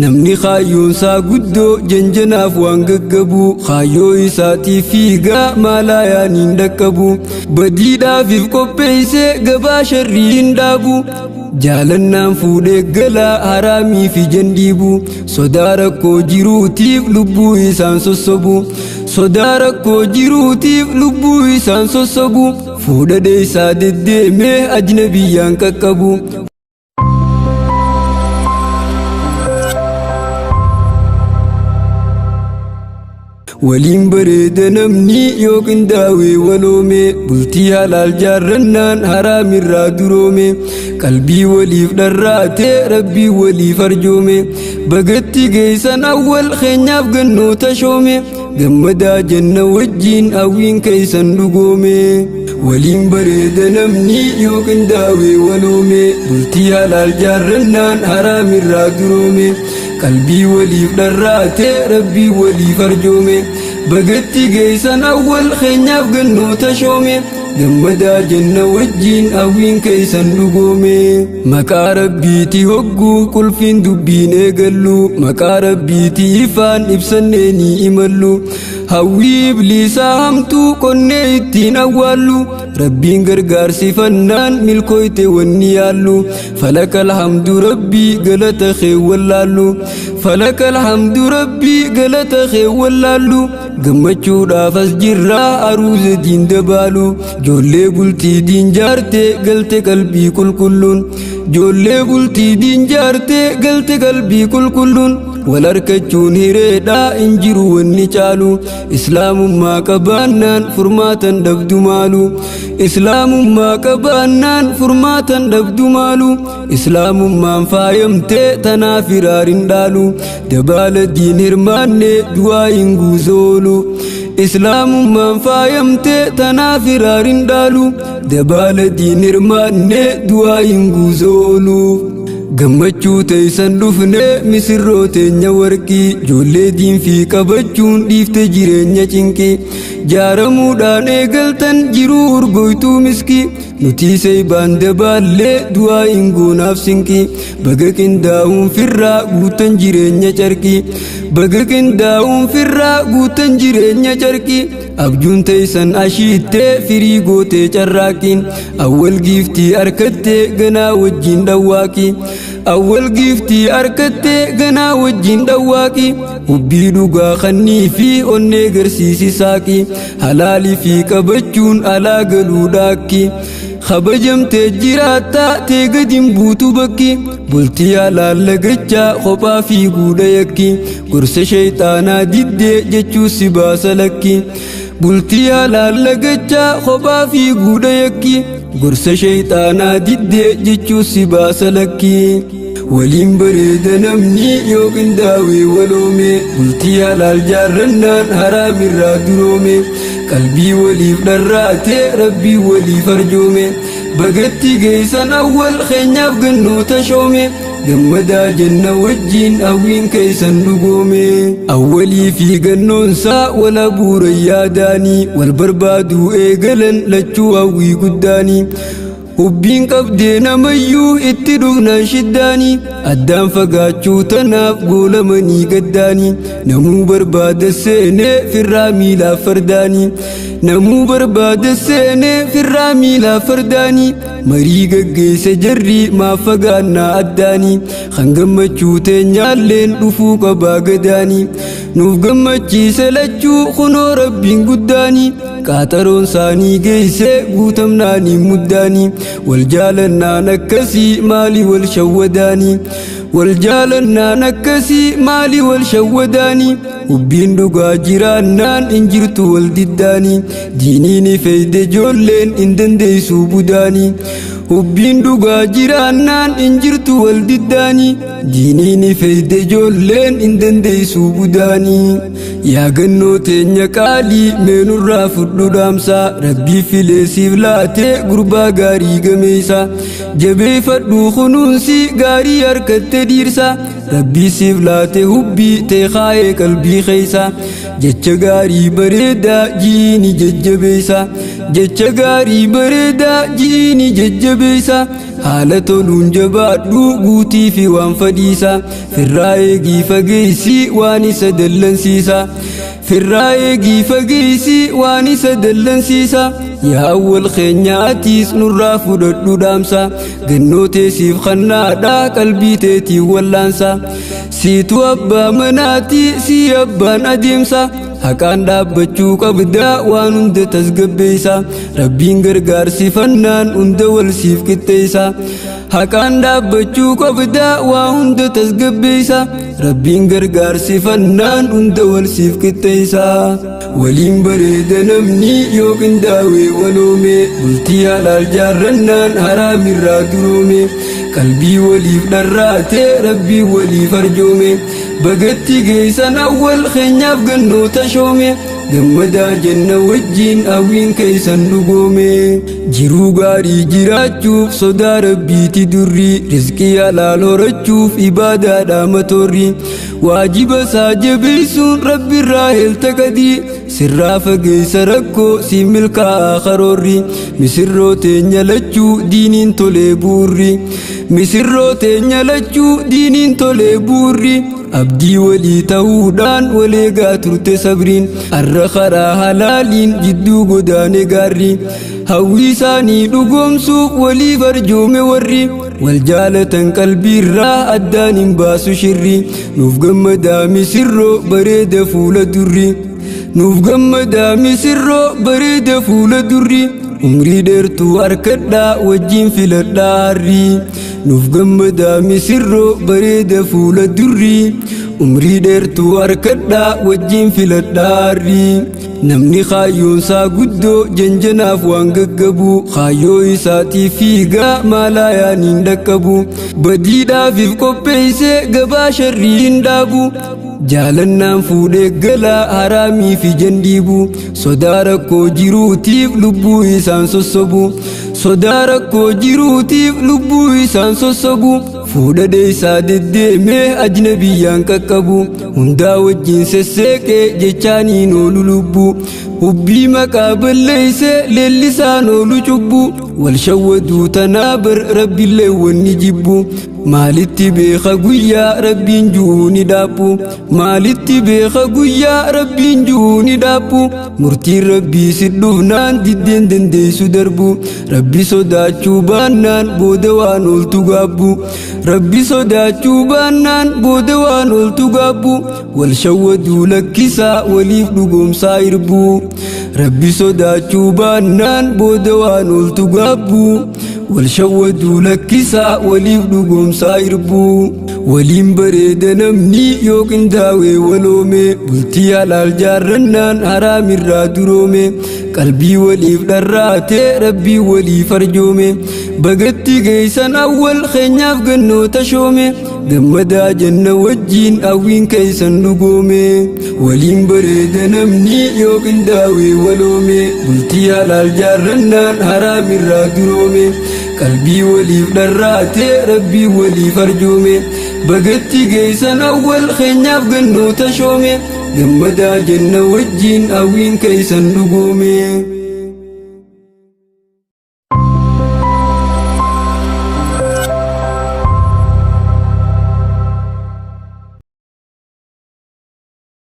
namni khaayyoon isaa guddoo janjanaaf waan gaggabu khaayyoo isaatii fiigaa maalayaaniin dhaqqabu badiidhaafif qopheessee gabaa sharrii hin dhaabu jaalannaan fuudhee galaa haraamii fi jandiibu sodaa rakkoo jiruutiif lubbuu isaan sossobu sodaa rakkoo jiruutiif lubbuu isaan sossobu fuudha deessaa deddeemee ajnabiyyaan qaqqabu. waliin bareeda namni yoo qindaawee waloome bultii halaal jaarrannaan haraamirraa duroome qalbii waliif dharraate rabbii waliif arjoome bagatti geessan awwal keenyaaf gannoota shoome gammadaa janna wajjiin hawwiin keeysan dhugoome waliin bareeda namni yoo qindaawee waloome bultii halaal jaarrannaan haraamirraa duroome qalbii waliif dharraate rabbii waliif arjoome bagatti geessan awwal keenyaaf gannoota shoome gammadaa janna wajjiin hawwiin keeysan dhugoome maqaa rabbiitii hogguu qulfiin dubbiin eegallu maqaa rabbiitii ifaan ibsannee ni imallu hawwii ibliisaa hamtuu qonnee ittiin awwaallu rabbiin gargaarsifannaan milkooyte wanni yaallu falakal hamdu rabbii galata keewwallaallu falakal hamdu rabbii galata keewwallaallu gammachuudhaaf as jirraa aruuza diin dabaalu joollee bultii diin jaarte galte qalbii qulqulluun joollee bultii diin jaarte galte qalbii qulqulluun wal harkachuun hireedhaa hin jiru wanni caalu islaamummaa qabaannaan furmaatan dhabdu maalu islaamummaa qabaannaan furmaatan dhabdu maalu islaamummaan faayamtee tanaaf hiraarin dhaalu dabaala diin hirmaanne du'aa hin guuzoolu islaamummaan faayamtee tanaaf hiraarin dhaalu dabaala diin hirmaanne du'aa hin guuzoolu gammachuu teeysan dhufne misirroo teenya warqii joollee diinfii qabachuun dhiifte jireenya cinqii jaaramuudhaan eegaltan jiruu urgoytuu miskii nuti seeybaan dabaallee du'aa hin goonaaf sinqii baga qindaa'uun firraa guutan jireenya carqii baga qindaa'uun firraa guutan jireenya carqii abjuun teeysan ashiittee firii gootee carraaqiin awwal giiftii harkattee ganaa wajjiin dhawwaaqii awwal giiftii harkattee ganaa wajjiin dhawwaaqii hubbii dhugaa kannii fi onnee garsiisi saaqii halaalii fi qabachuun alaa galuu dhaaqqii kabajamtee jiraattaa tee gadin buutu bakki bultii halaal lagachaa kophaa fi guudha yakki gorsa shayxaanaa diddee jechuu si baasa lakki bultii halaal lagachaa kophaa fi guudha yakki gorsa shayxaanaa diddee jechuu si baasa lakki waliin bareeda namni yoo qindaawee waloome bultii halaal jaarrannaan haraamirraa duroome qalbii waliif dharraate rabbii waliif arjoome bagatti geessan awwal keenyaaf gannoota shoome gammadaa janna wajjiin hawwiin keeysan dhugoome awwalii fi gannoonsaa wal abuuran yaadaanii wal barbaaduu eegalan lachuu hawwii guddaanii hubbiin qabdee namayyuu itti dhufnaan shiddaanii addaan fagaachuu tanaaf goolamanii gaddaanii namuu barbaada seenee firraa miilaaf fardaanii namuu barbaada seenee firraa miilaaf fardaanii marii gaggeesse jarrii maaf fagaannaa addaanii kan gammachuu teenyaalleen dhufuu qabaa gadaanii nuuf gammachiise lachuu kunoo rabbiin guddaanii qaxaroon saanii geesse guutamnaanii muddaanii wal jaalannaan akkasii maali wal shawwadaanii wal jaalannaan akkasii maali wal shawwadaanii hubbiin dhugaa jiraannaan hin jirtu wal diddaanii diiniin feeyde ijoolleen hin dandeessuu budaanii hubbiin dhugaa jiraannaan hin jirtu wal diddaanii diiniin feeyde ijoolleen hin dandeessuu budaanii yaa gannoo teenya qaalii meenurraa fudhu dhaamsaa rabbii fileesiif laatee gurbaa gaarii gameeysa jabeeffadhu kunuunsi gaarii harkatte dhiirsa rabbii siif laate hubbii teekaa'ee qalbii keeysa jecha gaarii bareedaa jiini jajjabeeysa jecha gaarii bareedaa jiini jajjabeeysa haala toluun jabaadhu guutii fi waan fadhiisa firraa eegii fageessi waan isa dallansiisa firraa eegii fageessi waan isa dallansiisa yaa awwal keenyaatis nurraa fudhadhu dhaamsa gannootee siif kannaadha qalbii teetii wallaansa siitu abbaa manaati si abbaan adeemsa haqaan dhaabbachuu qabda waan hunda tasgabbeessa rabbiin gargaarsifannaan hunda wal siif qixxeessa haqaan dhaabbachuu qabda waan hunda tasgabbeessa rabbiin gargaarsifannaan hunda wal siif qixxeessa waliin bareeda namni yoo qindaa'e waloome bultii halaal jaarrannaan haraamirraa duroome qalbii waliif dharraate rabbii waliif arjoome bagatti geessan awwal keenyaaf gannoota shoome gammadaa jenna wajjiin hawwiin keessan dhugoome jiruu gaarii jiraachuuf sodaa rabbiiti durri rizqii halaal horachuuf ibaadaadha matoorri waajiba isaa jabeessuun rabbiirraa heelta gadii sirraa fageessa rakkoo si milkaa'aa karoorri misirroo teenya lachuu diiniin tolee buurri misirroo teenya lachuu diiniin tolee buurri abdii walii ta'uudhaan waleegaa turte sabriin arra karaa halaaliin jidduu godaane gaarri hawwii isaanii dhugoomsuuf waliif arjoome warri wal jaalatan qalbiirraa addaan hin baasu shirri nuuf gammadaa misirroo bareeda fuula durri nuuf gammadaa misirroo bareeda fuula durri umrii dheertuu harkadhaa wajjiin filadhaa harri nuuf gammadaa misirroo bareeda fuula durri umrii dheertuu harkadhaa wajjiin filadhaa harri namni kaayyoonsaa guddoo janjanaaf waan gaggabu kaayyoo isaatii fiigaa maalaa yaaniin dhaqqabu badiidhaafiif qopheessee gabaa sharrii hin dhaabu jaalannaan fuudhee galaa haraamii fi jandiibu sodaa rakkoo jiruutiif lubbuu isaan sossobu sodaa rakkoo jiruutiif lubbuu isaan sossobu fuudhadhee isaa deddeemee ajnabiyyaan qaqqabu hundaa wajjiin sesseeqee jechaaniin oolu lubbu hubbii maqaa balleessee leellisaan oolu cubbu wal shawwaduu tanaa bar rabbiillee wanni jibbu maalitti beeka guyyaa rabbiin ju'uu ni dhaabbu maalitti beeka guyyaa rabbiin ju'uu ni dhaabbu murtiin rabbii si dhufnaan diddeen dandeessu darbu rabbi sodaachuu baannaan booda waan ooltu gaabbu rabbi sodaachuu baannaan booda waan ooltu gaabbu wal shawwaduu lakkisaa waliif dhugoomsaa irbu rabbi sodaachuu baannaan booda waan ooltu gaabbu wal shawwaduu lakkisaa waliif dhugoomsaa irbu waliin bareeda namni yoo qindaa'e waloome bultii halaal jaarrannaan haraamirraa duroome qalbii waliif dharraate rabbii waliif arjoome bagatti geessan awwal keenyaaf gannoota shoome gammadaa jenna wajjiin hawwiin keessan dhugoome waliin bareeda namni yoo qindaa'e waloome bultii halaal jaarrannaan haraamirraa duroome qalbii waliif dharraate rabbii waliif arjoome bagatti geessan awwal keenyaaf gannoota shoome gammadaa jenna wajjiin hawwiin keessan dhugoome